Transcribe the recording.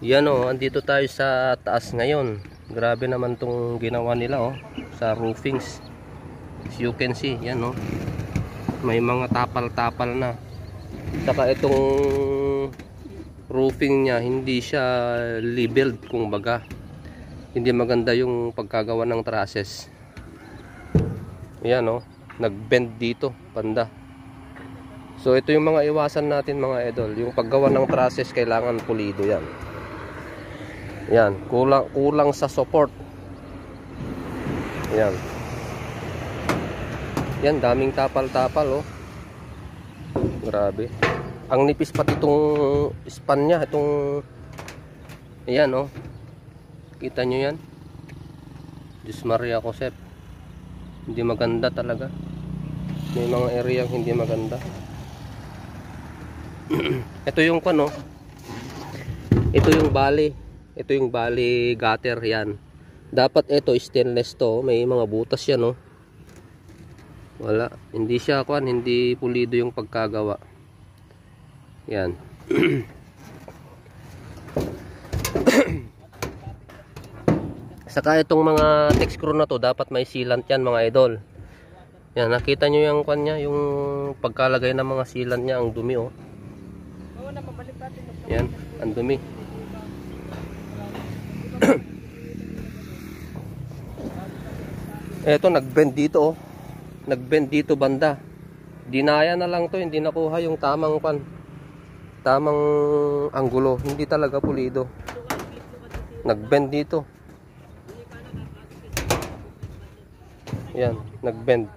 Yan o, andito tayo sa taas ngayon. Grabe naman tong ginawa nila o, sa roofings. As you can see, yan o. May mga tapal-tapal na. Saka itong roofing niya, hindi siya leveled kung baga. Hindi maganda yung pagkagawa ng trusses. Yan o, nag-bend dito, banda. So ito yung mga iwasan natin mga idol. Yung paggawa ng trusses kailangan pulido yan. Yan, kulang sa support. Yan. Yan, daming tapal-tapal oh. Grabe. Ang nipis pati itong span niya, itong ayan oh. Kita nyo yan? Diyos Maria Josep. Hindi maganda talaga. May mga area hindi maganda. Ito yung ano. Ito yung bali. Ito yung bali gutter yan. Dapat ito stainless to, may mga butas yan oh. Wala, hindi siya kuan, hindi pulido yung pagkagawa. Yan. Saka itong mga text screw na to, dapat may sealant yan mga idol. Yan, nakita nyo yung kuan niya, yung pagkalagay ng mga sealant niya, ang dumi oh. Yan, ang dumi. Eto, nag-bend dito oh. Nag-bend dito banda. Dinaya na lang to, hindi nakuha yung tamang pan. Tamang anggulo, hindi talaga pulido. Nag-bend dito. Yan, nag-bend.